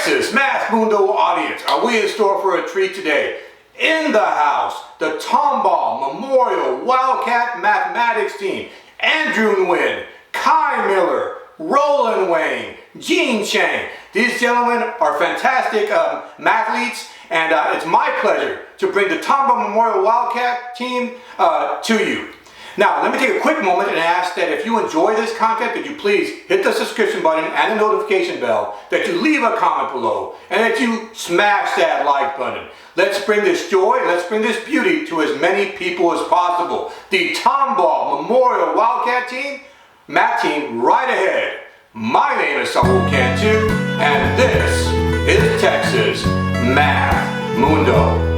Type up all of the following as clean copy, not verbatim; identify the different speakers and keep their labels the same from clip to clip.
Speaker 1: Texas Math Mundo audience, are we in store for a treat today? In the house, the Tomball Memorial Wildcat Mathematics team. Andrew Nguyen, Kai Miller, Roland Wang, Chang. These gentlemen are fantastic mathletes, and it's my pleasure to bring the Tomball Memorial Wildcat team to you. Now, let me take a quick moment and ask that if you enjoy this content, that you please hit the subscription button and the notification bell, that you leave a comment below, and that you smash that like button. Let's bring this joy, let's bring this beauty to as many people as possible. The Tomball Memorial Wildcat team, Math team, right ahead. My name is Saul Cantu, and this is Texas Math Mundo.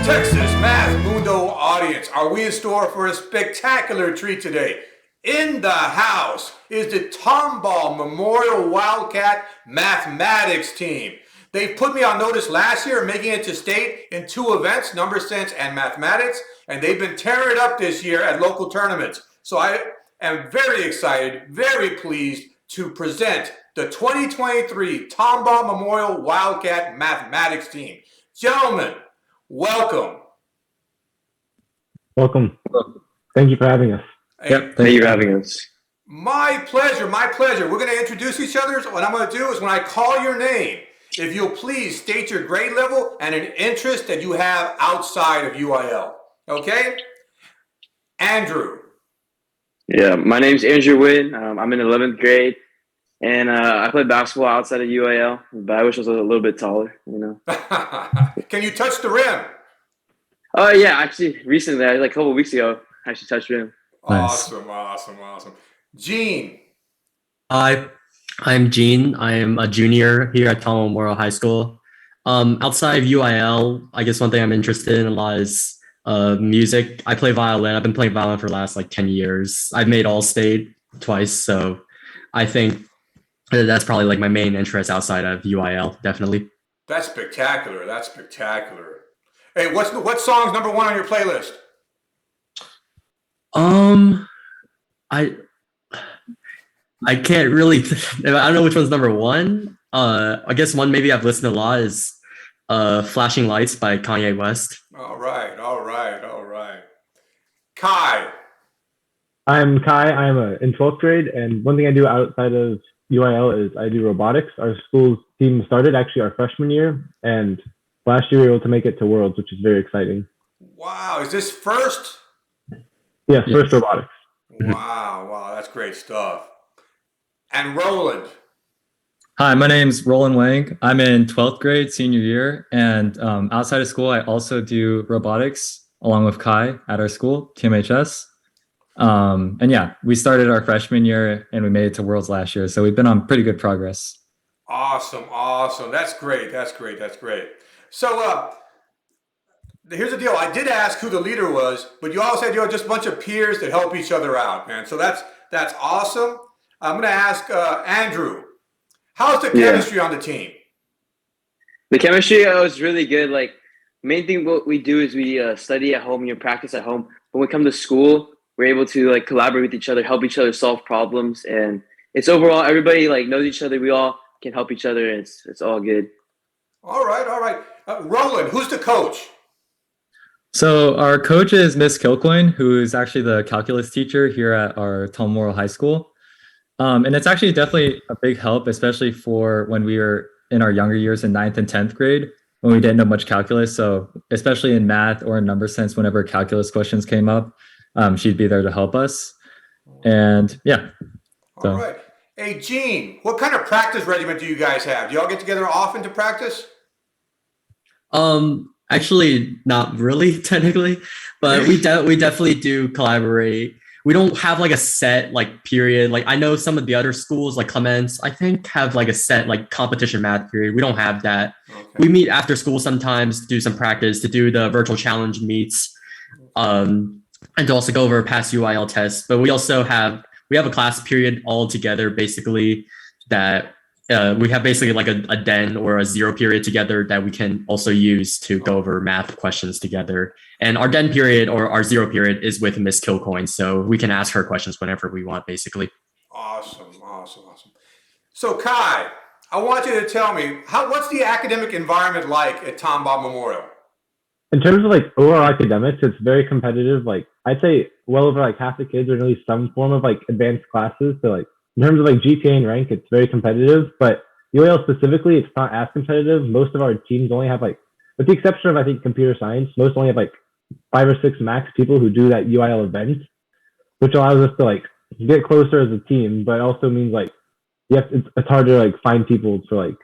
Speaker 1: Texas Math Mundo audience, are we in store for a spectacular treat today? In the house is the Tomball Memorial Wildcat Mathematics team. They put me on notice last year, making it to state in 2 events, number sense and mathematics, and they've been tearing it up this year at local tournaments. So I am very excited, very pleased to present the 2023 Tomball Memorial Wildcat Mathematics team. Gentlemen, welcome.
Speaker 2: Welcome. Thank you for having us.
Speaker 3: Yep, thank you for having us.
Speaker 1: My pleasure, my pleasure. We're going to introduce each other. So what I'm going to do is when I call your name, if you'll please state your grade level and an interest that you have outside of UIL. Okay? Andrew.
Speaker 3: Yeah, my name's Andrew Nguyen. I'm in 11th grade, and I play basketball outside of UIL, but I wish I was a little bit taller, you know.
Speaker 1: Can you touch the rim?
Speaker 3: Oh, yeah, actually, recently, like a couple of weeks ago, I actually touched rim.
Speaker 1: Awesome, awesome, awesome. Gene.
Speaker 4: Hi, I'm Gene. I'm a junior here at Tomball Memorial High School. Outside of UIL, I guess one thing I'm interested in a lot is music. I play violin. I've been playing violin for the last 10 years. I've made All-State twice, so I think that's probably my main interest outside of UIL, definitely.
Speaker 1: That's spectacular. That's spectacular. Hey, what song's number 1 on your playlist?
Speaker 4: I can't really. I don't know which one's number 1. I guess one maybe I've listened to a lot is "Flashing Lights" by Kanye West.
Speaker 1: All right, all right, all right. Kai.
Speaker 2: I'm Kai. I'm in 12th grade, and one thing I do outside of UIL is I do robotics. Our school's team started actually our freshman year, and last year we were able to make it to Worlds, which is very exciting.
Speaker 1: Wow, is this first?
Speaker 2: Yes, first robotics.
Speaker 1: Wow, wow, that's great stuff. And Roland.
Speaker 5: Hi, my name's Roland Wang. I'm in 12th grade, senior year, and outside of school, I also do robotics along with Kai at our school, TMHS. And yeah, we started our freshman year and we made it to Worlds last year, so we've been on pretty good progress.
Speaker 1: Awesome, awesome. That's great, that's great, that's great. So here's the deal. I did ask who the leader was, but you all said you're just a bunch of peers that help each other out, man. So that's awesome. I'm going to ask Andrew. How's the chemistry on the team?
Speaker 3: The chemistry is really good. Like, main thing what we do is we study at home, practice at home. When we come to school, we're able to like collaborate with each other, help each other solve problems, and it's overall everybody like knows each other. We all can help each other, and it's all good.
Speaker 1: All right. Roland, who's the coach?
Speaker 5: So our coach is Miss Kilcoyne, who is actually the calculus teacher here at our Tomball High School. And it's actually definitely a big help, especially for when we were in our younger years in 9th and 10th grade, when we didn't know much calculus. So especially in math or in number sense, whenever calculus questions came up, she'd be there to help us. And yeah. So.
Speaker 1: All right. Hey, Gene, what kind of practice regimen do you guys have? Do y'all get together often to practice?
Speaker 4: Actually, not really technically, but we definitely do collaborate. We don't have like a set like period. Like I know some of the other schools like Clements, I think have like a set like competition math period. We don't have that. Okay. We meet after school sometimes to do some practice, to do the virtual challenge meets, and to also go over past UIL tests. But we have a class period all together basically that we have basically like a den or a zero period together that we can also use to go over math questions together. And our den period or our zero period is with Miss Kilcoyne, so we can ask her questions whenever we want, basically.
Speaker 1: Awesome. So Kai, I want you to tell me what's the academic environment like at Tomball Memorial?
Speaker 2: In terms of like overall academics, it's very competitive. Like I'd say well over like half the kids are in at least some form of like advanced classes. So like in terms of like GPA and rank, it's very competitive, but UIL specifically, it's not as competitive. Most of our teams only have like, with the exception of I think computer science, most only have like 5 or 6 max people who do that UIL event, which allows us to like get closer as a team, but also means like it's hard to like find people for like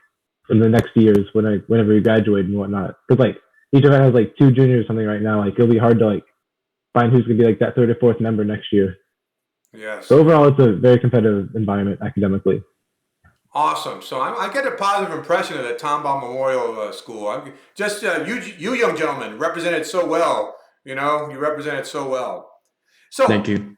Speaker 2: in the next years whenever you graduate and whatnot. Because like each event has like 2 juniors or something right now. Like it'll be hard to like find who's gonna be like that 3rd or 4th member next year.
Speaker 1: Yes.
Speaker 2: So overall, it's a very competitive environment academically.
Speaker 1: Awesome. So I get a positive impression of the Tomball Memorial School. You young gentlemen represented so well. You represented so well. So
Speaker 4: thank you.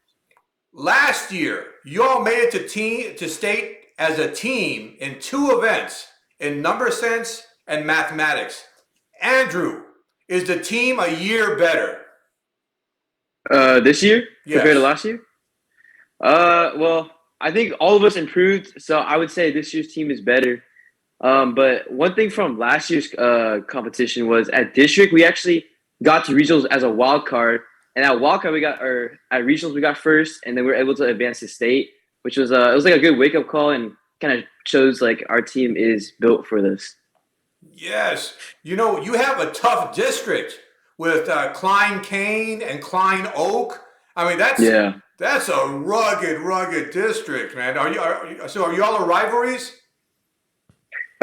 Speaker 1: Last year, you all made it to state as a team in 2 events in number sense and mathematics. Andrew, is the team a year better?
Speaker 3: This year compared to
Speaker 1: Yes.
Speaker 3: last year? Well, I think all of us improved, so I would say this year's team is better. But one thing from last year's competition was at district we actually got to regionals as a wild card, and at wild card at regionals we got first, and then we were able to advance to state, which was it was like a good wake up call and kind of shows like our team is built for this.
Speaker 1: Yes, you have a tough district with Klein Kane and Klein Oak. I mean That's a rugged district, man. Are you all rivalries?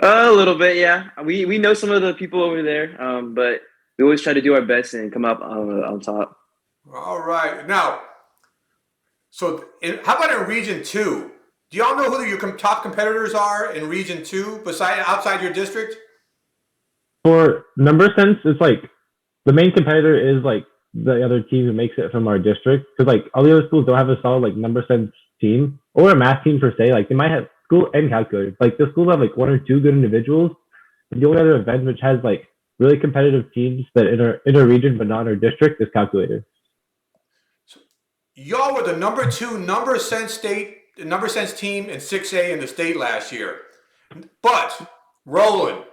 Speaker 3: A little bit, yeah. We know some of the people over there, but we always try to do our best and come up on top.
Speaker 1: All right. Now, how about in Region 2? Do y'all know who your top competitors are in Region 2 outside your district?
Speaker 2: For number sense, it's like the main competitor is like the other team who makes it from our district, because like all the other schools don't have a solid like number sense team or a math team per se. Like they might have school and calculators. Like the schools have like 1 or 2 good individuals. The only other event which has like really competitive teams that in our region but not in our district is calculator.
Speaker 1: So y'all were the number 2 number sense team in 6A in the state last year. But Roland,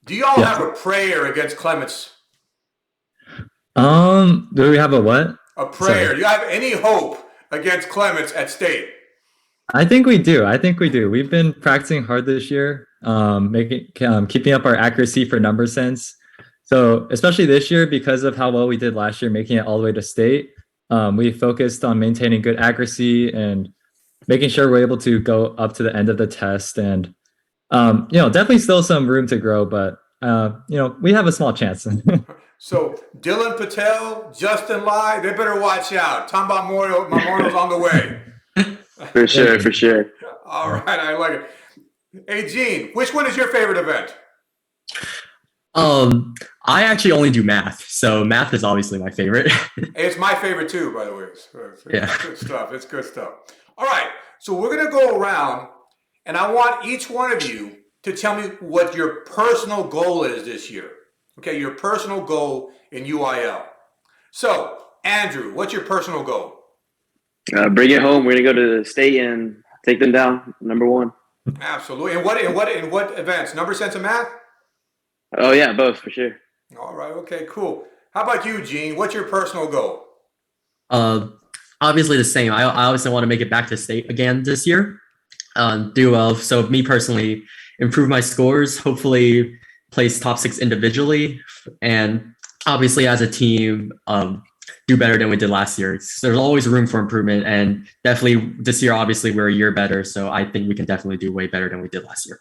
Speaker 1: do y'all have a prayer against Clements?
Speaker 5: Do we have a what?
Speaker 1: A prayer. Sorry. Do you have any hope against Clements at state?
Speaker 5: I think we do. We've been practicing hard this year, keeping up our accuracy for number sense. So especially this year, because of how well we did last year, making it all the way to state, we focused on maintaining good accuracy and making sure we're able to go up to the end of the test. And definitely still some room to grow, but we have a small chance.
Speaker 1: So Dylan Patel, Justin Lai, they better watch out. Tomball Memorial's on the way.
Speaker 3: For sure.
Speaker 1: All right, I like it. Hey, Gene, which one is your favorite event?
Speaker 4: I actually only do math, so math is obviously my favorite.
Speaker 1: It's my favorite too, by the way.
Speaker 4: Yeah.
Speaker 1: It's good stuff. All right, so we're gonna go around And I want each one of you to tell me what your personal goal is this year. Okay, your personal goal in UIL. So, Andrew, what's your personal goal?
Speaker 3: Bring it home. We're gonna go to the state and take them down. Number one.
Speaker 1: Absolutely. And what events? Number, sense, and math?
Speaker 3: Oh yeah, both for sure.
Speaker 1: All right. Okay. Cool. How about you, Gene? What's your personal goal?
Speaker 4: Obviously the same. I obviously want to make it back to state again this year. Do well. So me personally, improve my scores. Hopefully, place top 6 individually, and obviously as a team, do better than we did last year. So there's always room for improvement, and definitely this year, obviously we're a year better. So I think we can definitely do way better than we did last year.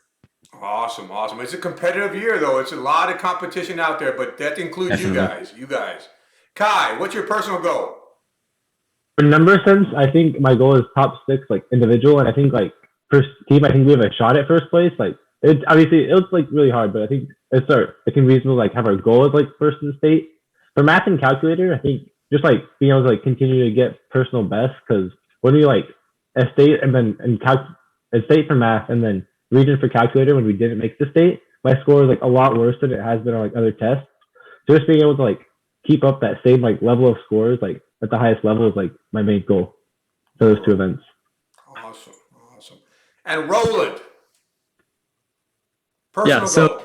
Speaker 1: Awesome. It's a competitive year, though. It's a lot of competition out there, but that includes
Speaker 4: Definitely.
Speaker 1: you guys. Kai, what's your personal goal?
Speaker 2: For number sense, I think my goal is top 6, like individual, and I think like first team, I think we have a shot at first place. Like it obviously it looks like really hard, but I think it can reasonable like have our goal as like first in the state. For math and calculator, I think just like being able to like continue to get personal best, because when we like a state and then a state for math and then region for calculator, when we didn't make the state, my score is like a lot worse than it has been on like other tests. So just being able to like keep up that same like level of scores like at the highest level is like my main goal for those 2 events.
Speaker 1: Awesome. And Roland,
Speaker 5: Yeah,
Speaker 1: personal
Speaker 5: so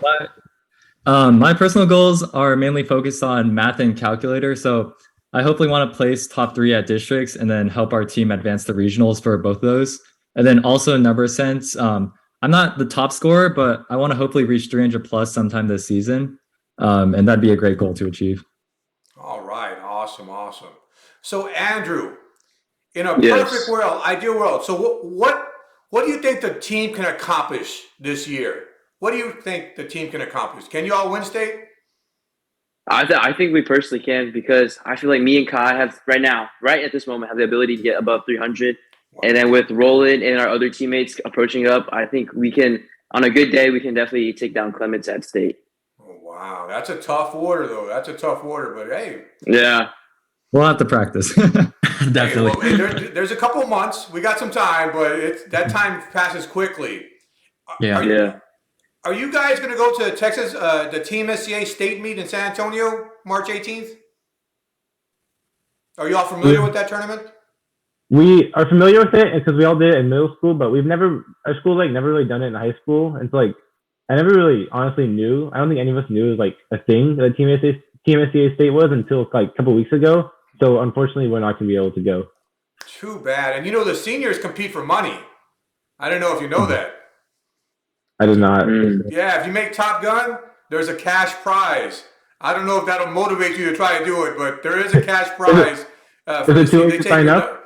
Speaker 1: goal.
Speaker 5: my personal goals are mainly focused on math and calculator. So I hopefully want to place top 3 at districts and then help our team advance the regionals for both of those. And then also in number sense, I'm not the top scorer, but I want to hopefully reach 300 plus sometime this season. And that'd be a great goal to achieve.
Speaker 1: All right. Awesome. So, Andrew, in a
Speaker 3: Yes.
Speaker 1: perfect world, ideal world, so what do you think the team can accomplish this year? What do you think the team can accomplish? Can you all win state?
Speaker 3: I think we personally can, because I feel like me and Kai have right at this moment, have the ability to get above 300. And then with Roland and our other teammates approaching up, I think we can, on a good day, we can definitely take down Clements at state.
Speaker 1: Oh, wow. That's a tough order, though. But hey.
Speaker 3: Yeah.
Speaker 5: We'll have to practice.
Speaker 4: Definitely.
Speaker 1: Hey, well, there's a couple that we got some time, but that time passes quickly.
Speaker 4: Yeah.
Speaker 1: Are you guys going to go to Texas, the Team SCA state meet in San Antonio, March 18th? Are you all familiar with that tournament?
Speaker 2: We are familiar with it because we all did it in middle school, but our school's like never really done it in high school. And so like, I never really honestly knew. I don't think any of us knew it was like a thing that Team SCA state was until like a couple weeks ago. So unfortunately, we're not going to be able to go.
Speaker 1: Too bad. And the seniors compete for money. I don't know if you know that.
Speaker 2: I did not.
Speaker 1: Yeah, if you make Top Gun, there's a cash prize. I don't know if that'll motivate you to try to do it, but there is a cash prize.
Speaker 2: Is it too late to sign up?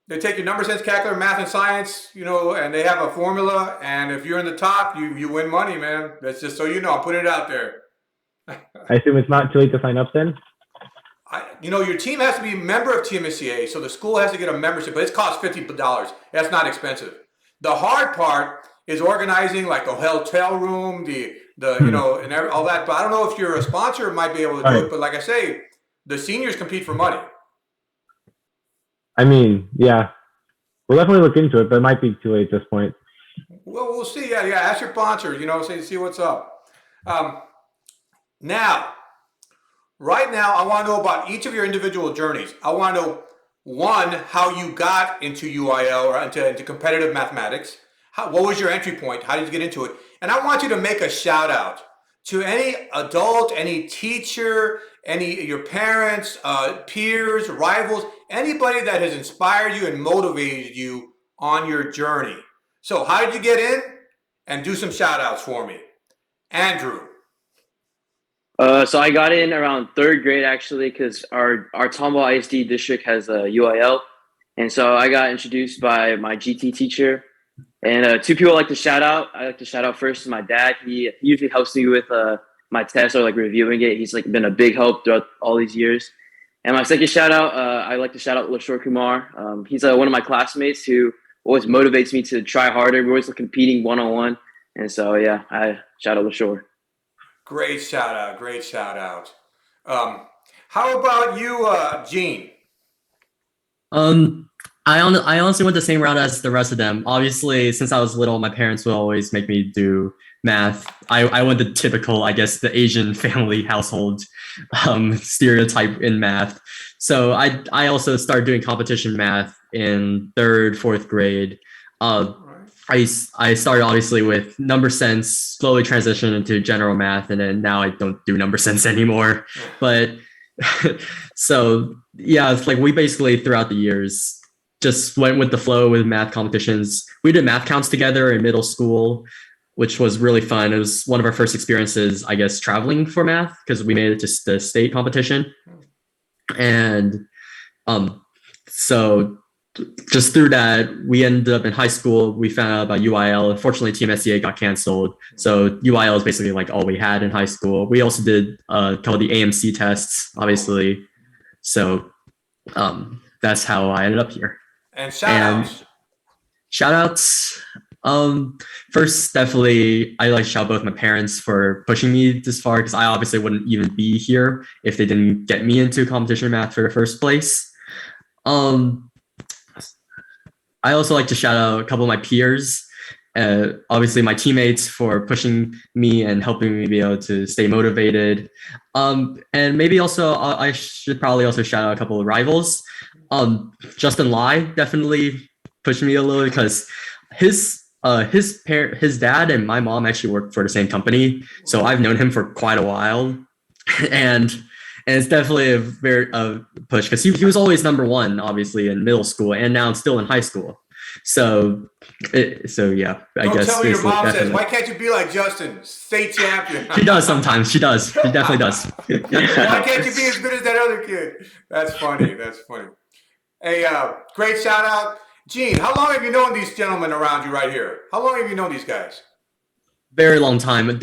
Speaker 1: They take your number sense, calculator, math, and science, and they have a formula. And if you're in the top, you win money, man. That's just so you know. I'm putting it out there.
Speaker 2: I assume it's not too late to sign up then?
Speaker 1: Your team has to be a member of TMSCA, so the school has to get a membership, but it costs $50. That's not expensive. The hard part is organizing like a hotel room, and all that. But I don't know if you're a sponsor, might be able to do it. But like I say, the seniors compete for money.
Speaker 2: I mean, yeah, we'll definitely look into it, but it might be too late at this point.
Speaker 1: Well, we'll see. Yeah. Ask your sponsors. See what's up. Right now, I want to know about each of your individual journeys. I want to know, one, how you got into UIL or into competitive mathematics. What was your entry point? How did you get into it? And I want you to make a shout out to any adult, any teacher, your parents, peers, rivals, anybody that has inspired you and motivated you on your journey. So how did you get in? And do some shout outs for me. Andrew.
Speaker 3: So I got in around 3rd grade, actually, because our Tomball ISD district has a UIL. And so I got introduced by my GT teacher. And 2 people I like to shout out. I like to shout out first to my dad. He usually helps me with my tests or like reviewing it. He's like been a big help throughout all these years. And my second shout out, I like to shout out Lashore Kumar. He's one of my classmates who always motivates me to try harder. We're always competing one-on-one. And so, yeah, I shout out Lashore.
Speaker 1: Great shout out. How about you, Gene?
Speaker 4: I honestly went the same route as the rest of them. Obviously, since I was little, my parents would always make me do math. I went the typical, I guess, the Asian family household stereotype in math. So I also started doing competition math in third, fourth grade. Uh, I started obviously with number sense, slowly transitioned into general math, and then now I don't do number sense anymore. But so yeah, it's like we basically throughout the years just went with the flow with math competitions. We did math counts together in middle school, which was really fun. It was one of our first experiences, I guess, traveling for math because we made it to the state competition. And so just through that, we ended up in high school. We found out about UIL. Unfortunately, TMSCA got canceled. So UIL is basically like all we had in high school. We also did called the AMC tests, obviously. So that's how I ended up here.
Speaker 1: And shout outs.
Speaker 4: First, definitely, I like to shout both my parents for pushing me this far because I obviously wouldn't even be here if they didn't get me into competition math for the first place. I also like to shout out a couple of my peers, obviously my teammates for pushing me and helping me be able to stay motivated. And maybe also I should probably also shout out a couple of rivals. Justin Lai definitely pushed me a little because his dad and my mom actually work for the same company, so I've known him for quite a while, and it's definitely a very push because he was always number one, obviously in middle school, and now still in high school. So yeah, I
Speaker 1: Don't
Speaker 4: guess.
Speaker 1: Tell me your mom
Speaker 4: definitely.
Speaker 1: says, "Why can't you be like Justin, state champion?"
Speaker 4: She does sometimes. She does. She definitely does.
Speaker 1: Why can't you be as good as that other kid? That's funny. That's funny. Hey, great shout out. Gene, how long have you known these gentlemen around you right here? How long have you known these guys?
Speaker 4: Very long time.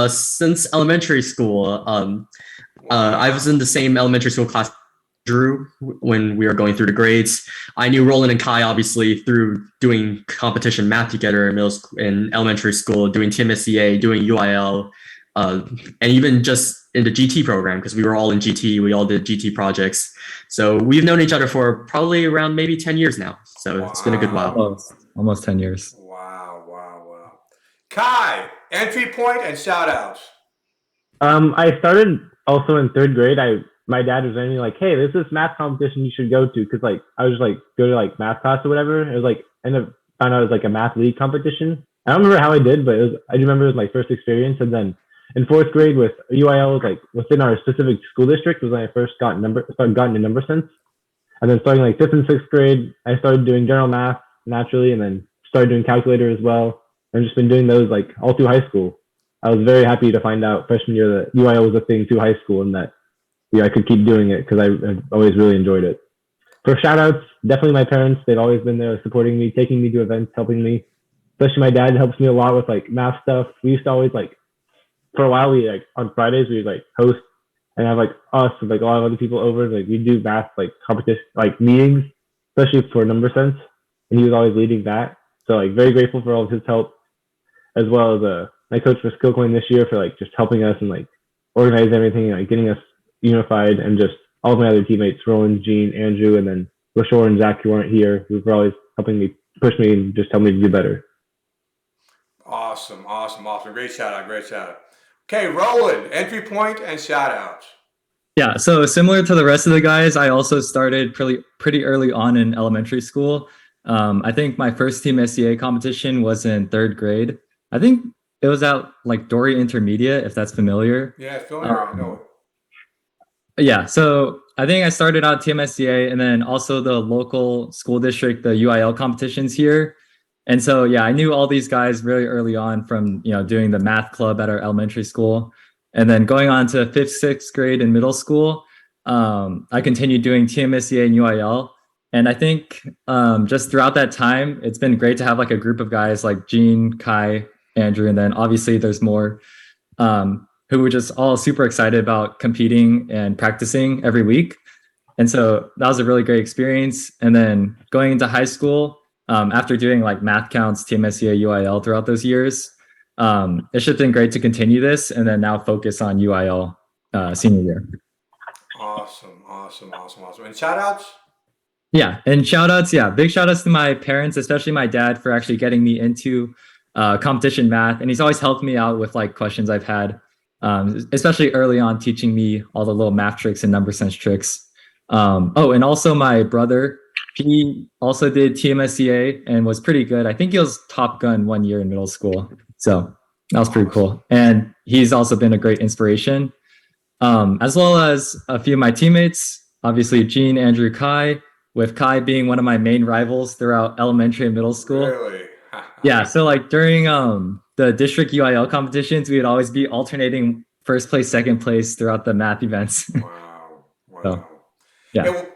Speaker 4: Since elementary school. I was in the same elementary school class Drew when we were going through the grades. I knew Roland and Kai obviously through doing competition math together in middle school, in elementary school, doing TMSCA, doing UIL, and even just in the GT program because we were all in GT. We all did GT projects. So we've known each other for probably around maybe 10 years now. So It's been a good while.
Speaker 5: Almost 10 years.
Speaker 1: Wow. Kai, entry point and shout outs.
Speaker 2: I started also in third grade. My dad was saying like, "Hey, there's this math competition you should go to," because like I was like go to like math class or whatever. It was like found out it was like a math league competition. I don't remember how I did, but I do remember it was my first experience. And then in fourth grade with UIL, was like within our specific school district was when I first gotten into number sense. And then starting like fifth and sixth grade, I started doing general math naturally, and then started doing calculator as well. I've just been doing those like all through high school. I was very happy to find out freshman year that UIL was a thing through high school, and that I could keep doing it because I've always really enjoyed it. For shout outs, definitely my parents. They've always been there supporting me, taking me to events, helping me. Especially my dad helps me a lot with like math stuff. We used to always like, for a while, we like on Fridays, we would like host and have like us and like a lot of other people over. Like we do math like competition, like meetings, especially for number sense. And he was always leading that. So like very grateful for all of his help, as well as my coach for skill coin this year for like just helping us and like organize everything and like getting us unified, and just all of my other teammates, Roland, Gene, Andrew, and then Rashor and Zach, who weren't here, who were always helping me, push me, and just help me to do better.
Speaker 1: Awesome. Great shout out. Okay, Roland, entry point and shout outs.
Speaker 5: Yeah, so similar to the rest of the guys, I also started pretty early on in elementary school. I think my first Team SCA competition was in third grade. I think it was at like Dory Intermediate, if that's familiar.
Speaker 1: Yeah, familiar. I know it.
Speaker 5: Yeah, so I think I started out TMSCA and then also the local school district, the UIL competitions here. And so, yeah, I knew all these guys really early on from, doing the math club at our elementary school. And then going on to fifth, sixth grade in middle school, I continued doing TMSCA and UIL. And I think just throughout that time, it's been great to have like a group of guys like Gene, Kai, Andrew, and then obviously there's more who were just all super excited about competing and practicing every week. And so that was a really great experience. And then going into high school, after doing like math counts, TMSCA, UIL throughout those years, it's just been great to continue this and then now focus on UIL senior year.
Speaker 1: Awesome. And shout outs?
Speaker 5: Yeah, and shout outs, yeah, big shout outs to my parents, especially my dad, for actually getting me into competition math. And he's always helped me out with like questions I've had, especially early on, teaching me all the little math tricks and number sense tricks. Oh, and also my brother, he also did TMSCA and was pretty good. I think he was Top Gun 1 year in middle school. So that was pretty cool. And he's also been a great inspiration, as well as a few of my teammates, obviously Gene, Andrew, Kai, with Kai being one of my main rivals throughout elementary and middle school.
Speaker 1: Really?
Speaker 5: Yeah, so like during the district UIL competitions, we would always be alternating first place, second place throughout the math events.
Speaker 1: Wow. Wow.
Speaker 5: So, yeah.
Speaker 1: Hey, well,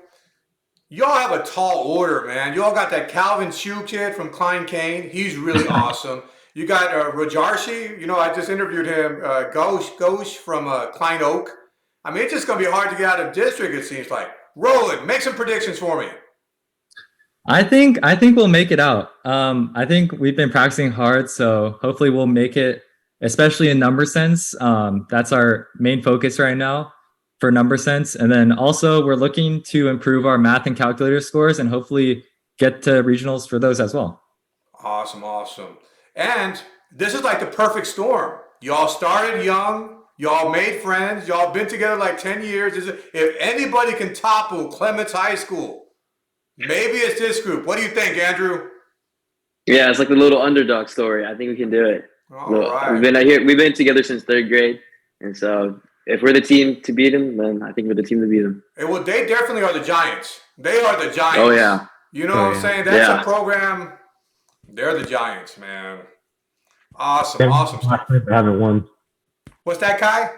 Speaker 1: y'all have a tall order, man. Y'all got that Calvin Chu kid from Klein Kane. He's really awesome. You got Rajarshi. You know, I just interviewed him. Ghosh from Klein Oak. I mean, it's just going to be hard to get out of district, it seems like. Roland, make some predictions for me.
Speaker 5: I think we'll make it out. I think we've been practicing hard, so hopefully we'll make it, especially in number sense. That's our main focus right now for number sense. And then also we're looking to improve our math and calculator scores and hopefully get to regionals for those as well.
Speaker 1: Awesome, awesome. And this is like the perfect storm. Y'all started young. Y'all made friends. Y'all been together like 10 years. If anybody can topple Clements High School, maybe it's this group. What do you think, Andrew?
Speaker 3: Yeah, it's like the little underdog story. I think we can do it.
Speaker 1: All right.
Speaker 3: We've been together since third grade, and so if we're the team to beat them, then I think we're the team to beat them.
Speaker 1: Hey, well, they definitely are the Giants. They are the Giants.
Speaker 3: Oh yeah.
Speaker 1: You know what I'm saying? That's a program. They're the Giants, man. Awesome, awesome stuff.
Speaker 2: They haven't won.
Speaker 1: What's that, Kai?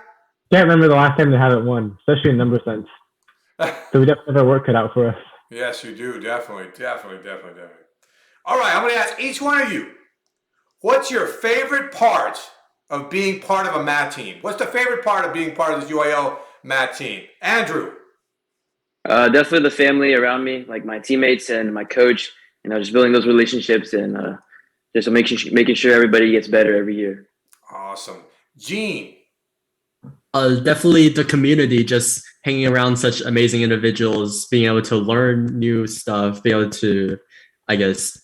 Speaker 2: Can't remember the last time they haven't won, especially in number sense. So we definitely have our work cut out for us.
Speaker 1: Yes, you do. Definitely. All right, I'm going to ask each one of you, what's your favorite part of being part of a math team? What's the favorite part of being part of this UIL math team? Andrew?
Speaker 3: Definitely the family around me, like my teammates and my coach. You know, just building those relationships and just making sure everybody gets better every year.
Speaker 1: Awesome. Gene?
Speaker 4: Definitely the community, just hanging around such amazing individuals, being able to learn new stuff, being able to, I guess,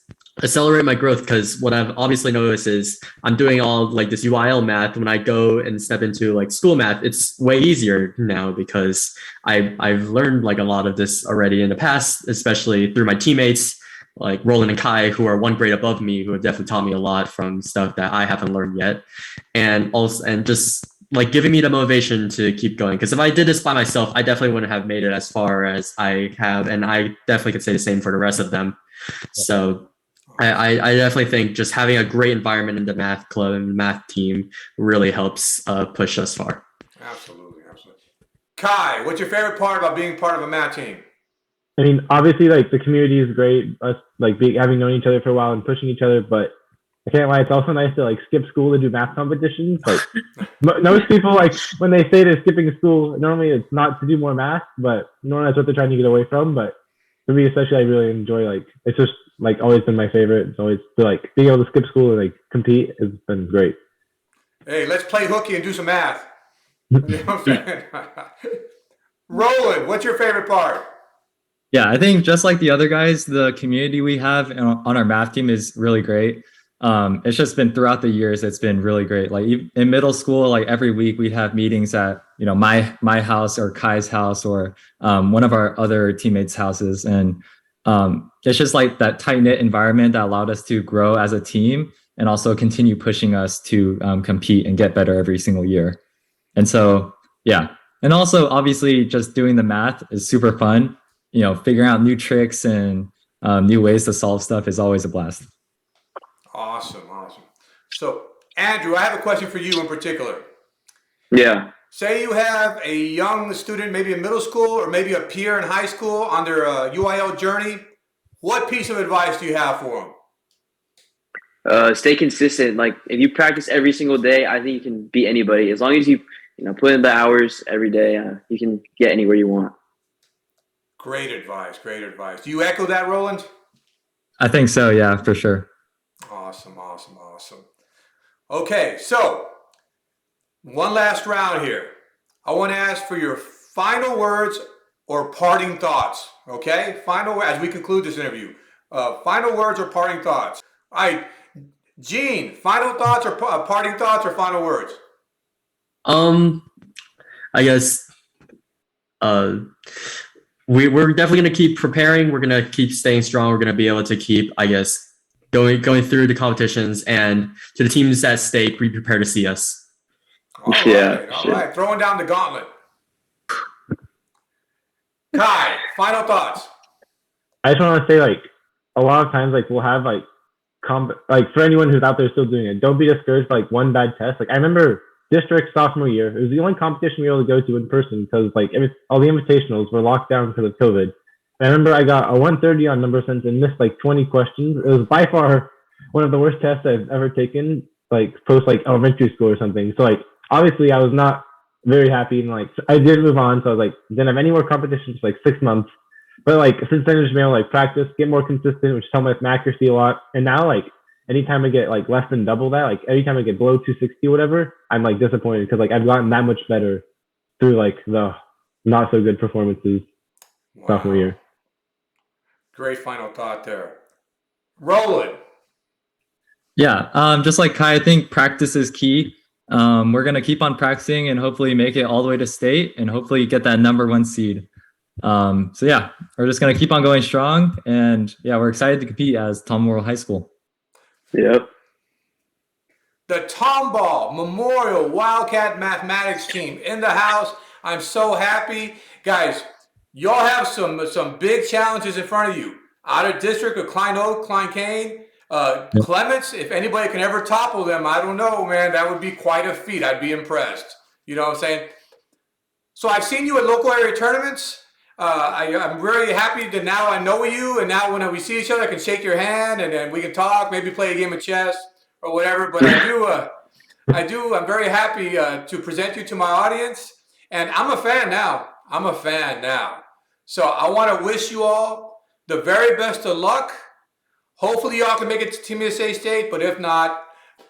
Speaker 4: accelerate my growth. Because what I've obviously noticed is I'm doing all like this UIL math. When I go and step into like school math, it's way easier now because I've learned like a lot of this already in the past, especially through my teammates like Roland and Kai, who are one grade above me, who have definitely taught me a lot from stuff that I haven't learned yet, and just like giving me the motivation to keep going. Because if I did this by myself, I definitely wouldn't have made it as far as I have, and I definitely could say the same for the rest of them. So I definitely think just having a great environment in the math club and math team really helps push us far.
Speaker 1: Absolutely. Kai, what's your favorite part about being part of a math team?
Speaker 2: I mean, obviously, like the community is great. Us like having known each other for a while and pushing each other, but I can't lie. It's also nice to like skip school to do math competitions. Like most people, like when they say they're skipping school, normally it's not to do more math, but normally that's what they're trying to get away from. But for me, especially, I really enjoy like it's just like always been my favorite. It's always like being able to skip school and like compete has been great.
Speaker 1: Hey, let's play hooky and do some math. You know what I'm saying? Roland, what's your favorite part?
Speaker 5: Yeah, I think just like the other guys, the community we have on our math team is really great. It's just been throughout the years, it's been really great. Like in middle school, like every week we'd have meetings at, you know, my house or Kai's house or one of our other teammates' houses. And it's just like that tight knit environment that allowed us to grow as a team and also continue pushing us to compete and get better every single year. And so, yeah. And also obviously just doing the math is super fun. You know, figuring out new tricks and new ways to solve stuff is always a blast.
Speaker 1: Awesome. So, Andrew, I have a question for you in particular.
Speaker 3: Yeah.
Speaker 1: Say you have a young student, maybe in middle school or maybe a peer in high school on their UIL journey. What piece of advice do you have for them?
Speaker 3: Stay consistent. Like if you practice every single day, I think you can beat anybody. As long as you put in the hours every day, you can get anywhere you want.
Speaker 1: Great advice. Do you echo that, Roland?
Speaker 5: I think so, yeah, for sure.
Speaker 1: Awesome. Okay, so one last round here. I want to ask for your final words or parting thoughts. Okay, as we conclude this interview, final words or parting thoughts. All right, Gene, final thoughts or parting thoughts or final words.
Speaker 4: I guess we're definitely gonna keep preparing. We're gonna keep staying strong. We're gonna be able to keep, I guess, going through the competitions, and to the teams at stake, be prepared to see us.
Speaker 1: All right, throwing down the gauntlet. Kai, final thoughts.
Speaker 2: I just want to say, like, a lot of times, like, we'll have, like, for anyone who's out there still doing it, don't be discouraged by, like, one bad test. Like, I remember district sophomore year, it was the only competition we were able to go to in person because, like, all the invitationals were locked down because of COVID. And I remember I got a 130 on number sense and missed, like, 20 questions. It was by far one of the worst tests I've ever taken, like, post, like, elementary school or something. So, like, obviously I was not very happy, and, like, I did move on. So I was like, didn't have any more competitions for, like, 6 months. But, like, since then, I've just been able to, like, practice, get more consistent, which helped my accuracy a lot. And now, like, anytime I get, like, less than double that, like, every time I get below 260 or whatever, I'm, like, disappointed because, like, I've gotten that much better through, like, the not so good performances sophomore year.
Speaker 1: Great final thought there. Roland.
Speaker 5: Yeah, just like Kai, I think practice is key. We're going to keep on practicing and hopefully make it all the way to state and hopefully get that #1 seed. So yeah, we're just going to keep on going strong, and yeah, we're excited to compete as Tomball Memorial High School.
Speaker 3: Yep.
Speaker 1: The Tomball Memorial Wildcat Mathematics team in the house. I'm so happy. Guys, y'all have some big challenges in front of you. Out of district of Klein Oak, Klein Cane, Clements. If anybody can ever topple them, I don't know, man. That would be quite a feat. I'd be impressed. You know what I'm saying? So I've seen you at local area tournaments. I'm really happy that now I know you, and now when we see each other, I can shake your hand, and then we can talk, maybe play a game of chess or whatever. But I'm very happy to present you to my audience, and I'm a fan now. So I want to wish you all the very best of luck. Hopefully y'all can make it to Team USA State, but if not,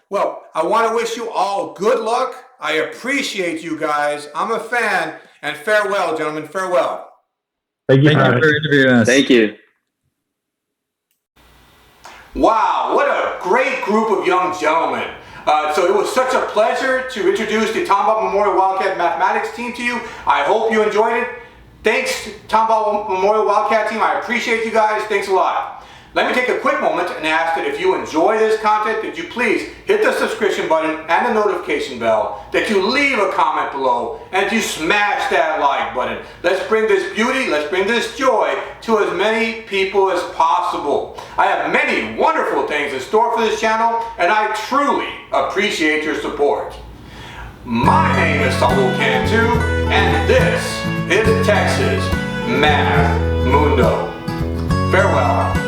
Speaker 1: well, I want to wish you all good luck. I appreciate you guys. I'm a fan, and farewell, gentlemen. Farewell.
Speaker 2: Thank you for
Speaker 5: interviewing us.
Speaker 3: Thank you.
Speaker 1: Wow, what a great group of young gentlemen. So it was such a pleasure to introduce the Tomball Memorial Wildcat Mathematics team to you. I hope you enjoyed it. Thanks, Tomball Memorial Wildcat team. I appreciate you guys. Thanks a lot. Let me take a quick moment and ask that if you enjoy this content, that you please hit the subscription button and the notification bell, that you leave a comment below, and that you smash that like button. Let's bring this beauty, let's bring this joy to as many people as possible. I have many wonderful things in store for this channel, and I truly appreciate your support. My name is Tomball Cantu, and this is Texas Math Mundo. Farewell.